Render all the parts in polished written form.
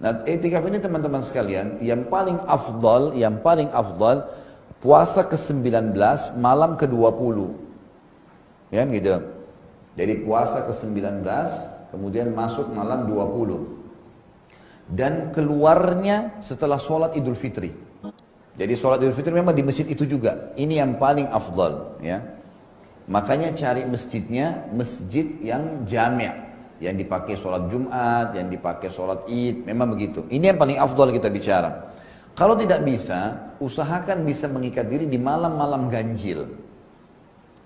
Nah, etikaf ini teman-teman sekalian, yang paling afdal puasa ke-19 malam ke-20. Ya, gitu. Jadi puasa ke-19 kemudian masuk malam 20. Dan keluarnya setelah sholat Idul Fitri. Jadi sholat Idul Fitri memang di masjid itu juga. Ini yang paling afdal, ya. Makanya cari masjidnya masjid yang jami', yang dipakai sholat Jumat, yang dipakai sholat Id, memang begitu. Ini yang paling afdal kita bicara. Kalau tidak bisa, usahakan bisa mengikat diri di malam-malam ganjil.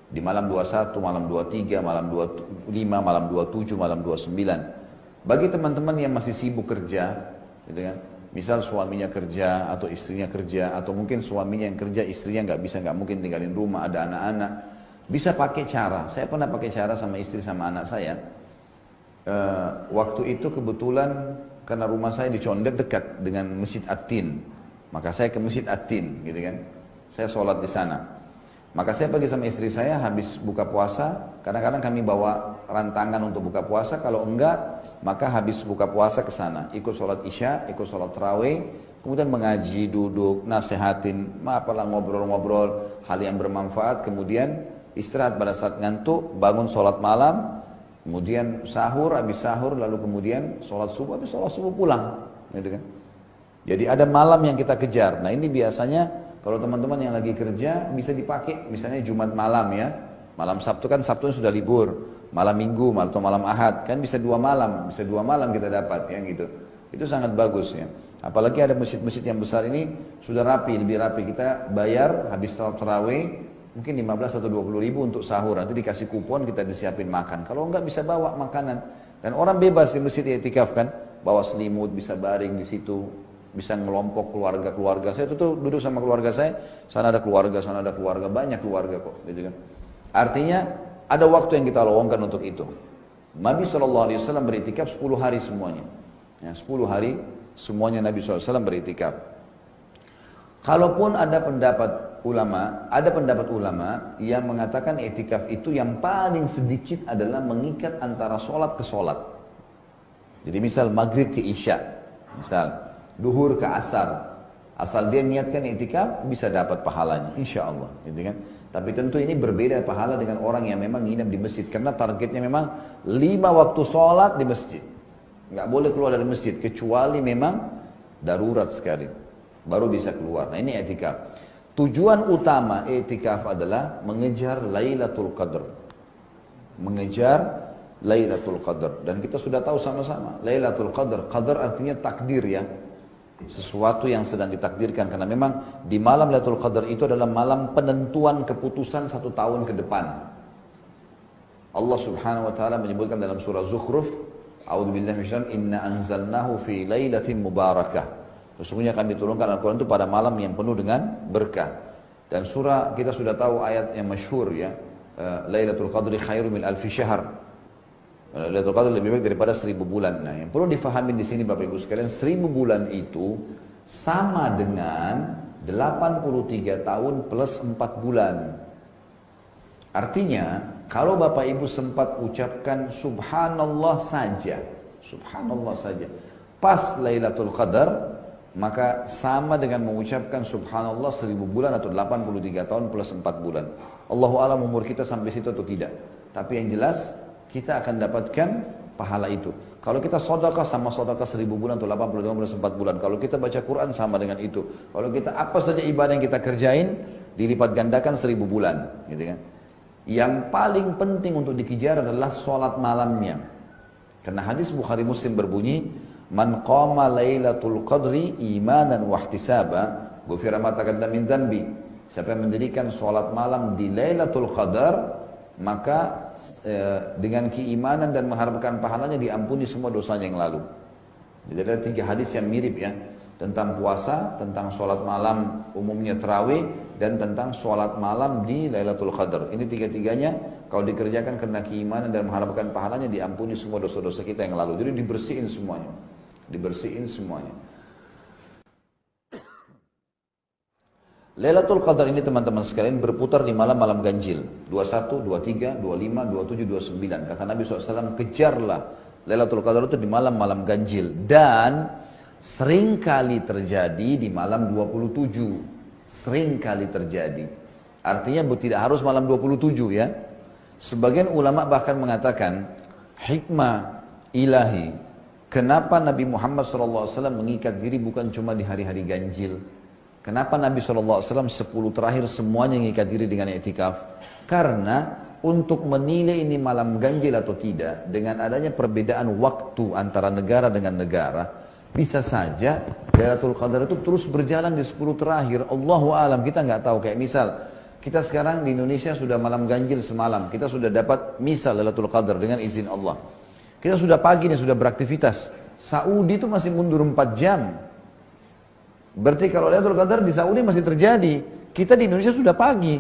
Di malam 21, malam 23, malam 25, malam 27, malam 29. Bagi teman-teman yang masih sibuk kerja, gitu kan? Misal suaminya kerja atau istrinya kerja, atau mungkin suaminya yang kerja, istrinya nggak mungkin tinggalin rumah, ada anak-anak, bisa pakai cara. Saya pernah pakai cara sama istri sama anak saya. Waktu itu kebetulan karena rumah saya di Condet dekat dengan Masjid At-Tin, maka saya ke Masjid At-Tin, gitu kan? Saya sholat di sana. Maka saya pergi sama istri saya habis buka puasa, kadang-kadang kami bawa rantangan untuk buka puasa, kalau enggak maka habis buka puasa ke sana, ikut sholat isya, ikut sholat tarawih, kemudian mengaji, duduk, nasehatin, apalah ngobrol-ngobrol hal yang bermanfaat, kemudian istirahat pada saat ngantuk, bangun sholat malam, kemudian sahur, habis sahur, lalu kemudian sholat subuh, habis sholat subuh pulang, gitu kan? Jadi ada malam yang kita kejar. Nah ini biasanya kalau teman-teman yang lagi kerja bisa dipakai, misalnya Jumat malam ya, malam Sabtu kan Sabtu sudah libur, malam Minggu atau malam Ahad kan bisa 2 malam, kita dapat yang gitu. Itu sangat bagus ya. Apalagi ada masjid-masjid yang besar ini sudah rapi, lebih rapi. Kita bayar habis tarawih mungkin 15 atau 20 ribu untuk sahur, nanti dikasih kupon, kita disiapin makan. Kalau enggak bisa bawa makanan. Dan orang bebas di masjid i'tikaf kan, bawa selimut, bisa baring di situ, bisa ngelompok keluarga-keluarga. Saya tuh duduk sama keluarga saya, sana ada keluarga, banyak keluarga kok, gitu kan. Artinya ada waktu yang kita lowongkan untuk itu. Nabi SAW beritikaf 10 hari semuanya. Ya, 10 hari semuanya Nabi SAW beritikaf. Kalaupun ada pendapat ulama yang mengatakan itikaf itu yang paling sedikit adalah mengikat antara sholat ke sholat. Jadi misal maghrib ke isya, misal duhur ke asar, asal dia niatkan itikaf bisa dapat pahalanya, insya Allah, gitu kan? Tapi tentu ini berbeda pahala dengan orang yang memang nginap di masjid, karena targetnya memang 5 waktu sholat di masjid, nggak boleh keluar dari masjid kecuali memang darurat sekali, baru bisa keluar. Nah ini itikaf. Tujuan utama itikaf adalah mengejar Lailatul Qadar, mengejar Lailatul Qadar. Dan kita sudah tahu sama-sama Lailatul Qadar, qadar artinya takdir ya, sesuatu yang sedang ditakdirkan, karena memang di malam Lailatul Qadar itu adalah malam penentuan keputusan 1 tahun ke depan. Allah Subhanahu wa taala menyebutkan dalam surah Zukhruf, a'udzubillahi minasyaitonir rajim, inna anzalnahu fi lailatin mubarakah. Sesungguhnya kami turunkan Al-Quran itu pada malam yang penuh dengan berkah. Dan surah kita sudah tahu ayat yang masyhur ya, Lailatul Qadri khairum min alfi syahr. Lailatul Qadar lebih baik daripada 1000 bulan. Nah, yang perlu difahami di sini Bapak Ibu sekalian, 1000 bulan itu sama dengan 83 tahun plus 4 bulan. Artinya, kalau Bapak Ibu sempat ucapkan subhanallah saja, pas Lailatul Qadar, maka sama dengan mengucapkan subhanallah 1000 bulan atau 83 tahun plus 4 bulan. Allahu a'lam umur kita sampai situ atau tidak. Tapi yang jelas, kita akan dapatkan pahala itu. Kalau kita sedekah sama sedekah 1000 bulan atau 80 bulan 4 bulan. Kalau kita baca Quran sama dengan itu. Kalau kita apa saja ibadah yang kita kerjain dilipat gandakan 1000 bulan, gitu kan. Yang paling penting untuk dikejar adalah sholat malamnya. Karena hadis Bukhari Muslim berbunyi, man qama lailatul qadri imanan wa ihtisaba ghufira ma taqaddama min dzambi. Siapa yang mendirikan sholat malam di Lailatul Qadar, maka dengan keimanan dan mengharapkan pahalanya diampuni semua dosanya yang lalu. Jadi ada 3 hadis yang mirip ya, tentang puasa, tentang sholat malam umumnya tarawih, dan tentang sholat malam di Lailatul Qadar. Ini 3-tiganya kalau dikerjakan karena keimanan dan mengharapkan pahalanya diampuni semua dosa-dosa kita yang lalu. Jadi dibersihin semuanya. Lailatul Qadar ini teman-teman sekalian berputar di malam-malam ganjil 21, 23, 25, 27, 29. Kata Nabi SAW, kejarlah Lailatul Qadar itu di malam-malam ganjil. Dan Sering kali terjadi di malam 27. Sering kali terjadi. Artinya tidak harus malam 27 ya. Sebagian ulama bahkan mengatakan hikmah ilahi. Kenapa Nabi Muhammad SAW mengikat diri bukan cuma di hari-hari ganjil? Kenapa Nabi SAW 10 terakhir semuanya mengikat diri dengan i'tikaf? Karena untuk menilai ini malam ganjil atau tidak, dengan adanya perbedaan waktu antara negara dengan negara, bisa saja Lailatul Qadar itu terus berjalan di 10 terakhir. Allahu alam, kita nggak tahu. Kayak misal, kita sekarang di Indonesia sudah malam ganjil semalam, kita sudah dapat misal Lailatul Qadar dengan izin Allah. Kita sudah pagi nih, sudah beraktivitas. Saudi itu masih mundur 4 jam. Berarti kalau Lailatul Qadar di Saudi masih terjadi, kita di Indonesia sudah pagi.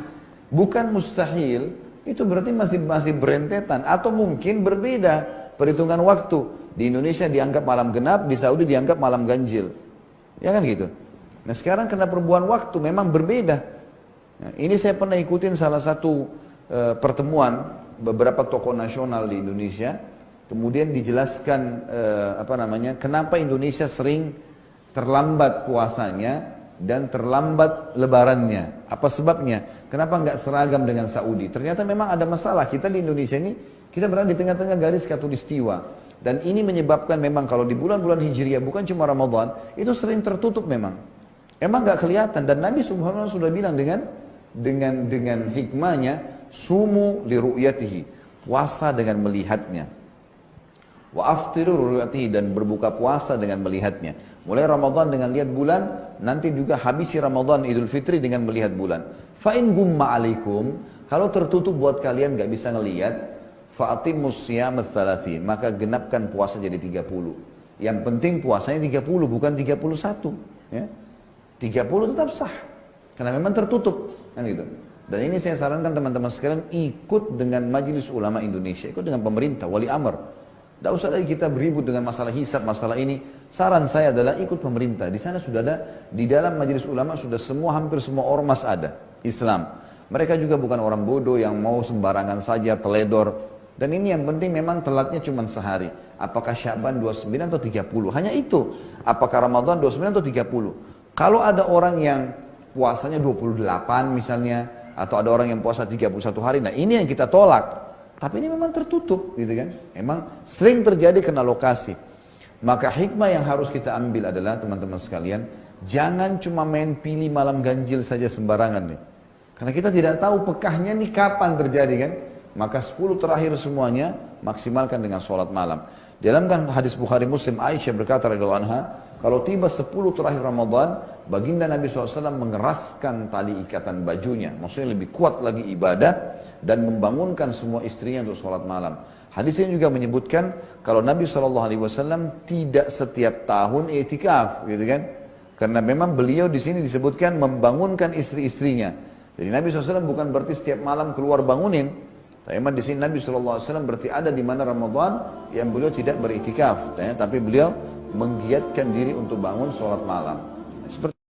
Bukan mustahil, itu berarti masih berentetan atau mungkin berbeda perhitungan waktu. Di Indonesia dianggap malam genap, di Saudi dianggap malam ganjil. Ya kan gitu. Nah sekarang karena perubahan waktu memang berbeda. Nah, ini saya pernah ikutin salah satu pertemuan beberapa tokoh nasional di Indonesia. Kemudian dijelaskan kenapa Indonesia sering terlambat puasanya dan terlambat lebarannya. Apa sebabnya? Kenapa nggak seragam dengan Saudi? Ternyata memang ada masalah. Kita di Indonesia ini, kita berada di tengah-tengah garis khatulistiwa. Dan ini menyebabkan memang kalau di bulan-bulan Hijriah, bukan cuma Ramadan, itu sering tertutup memang. Emang nggak kelihatan. Dan Nabi Subhanahu wa Ta'ala sudah bilang dengan hikmahnya, sumu li ru'yatihi, puasa dengan melihatnya. Wa aftiru ru'yatihi, dan berbuka puasa dengan melihatnya. Mulai Ramadan dengan lihat bulan, nanti juga habisi Ramadan Idul Fitri dengan melihat bulan. Fa'in gumma alaikum, kalau tertutup buat kalian gak bisa ngelihat, fa'atimus siyamat thalathin, maka genapkan puasa jadi 30. Yang penting puasanya 30, bukan 31. Ya. 30 tetap sah, karena memang tertutup. Kan gitu. Dan ini saya sarankan teman-teman sekalian, ikut dengan Majelis Ulama Indonesia, ikut dengan pemerintah, wali amr. Tidak usah lagi kita beribut dengan masalah hisab, masalah ini. Saran saya adalah ikut pemerintah. Di sana sudah ada, di dalam majelis ulama sudah hampir semua ormas ada, Islam. Mereka juga bukan orang bodoh yang mau sembarangan saja, teledor. Dan ini yang penting memang telatnya cuma sehari. Apakah Sya'ban 29 atau 30? Hanya itu. Apakah Ramadan 29 atau 30? Kalau ada orang yang puasanya 28 misalnya, atau ada orang yang puasa 31 hari, nah ini yang kita tolak. Tapi ini memang tertutup, gitu kan? Memang sering terjadi kena lokasi. Maka hikmah yang harus kita ambil adalah, teman-teman sekalian, jangan cuma main pilih malam ganjil saja sembarangan nih. Karena kita tidak tahu pekahnya nih kapan terjadi kan? Maka 10 terakhir semuanya maksimalkan dengan sholat malam. Dalam kan hadis Bukhari Muslim, Aisyah berkata radhiyallahu anha, kalau tiba 10 terakhir Ramadan, baginda Nabi SAW mengeraskan tali ikatan bajunya. Maksudnya lebih kuat lagi ibadah dan membangunkan semua istrinya untuk sholat malam. Hadis ini juga menyebutkan kalau Nabi SAW tidak setiap tahun i'tikaf, gitu kan? Karena memang beliau di sini disebutkan membangunkan istri-istrinya. Jadi Nabi SAW bukan berarti setiap malam keluar bangunin. Tapi memang di sini Nabi SAW berarti ada di mana Ramadan yang beliau tidak beriktikaf, tapi beliau menggiatkan diri untuk bangun sholat malam.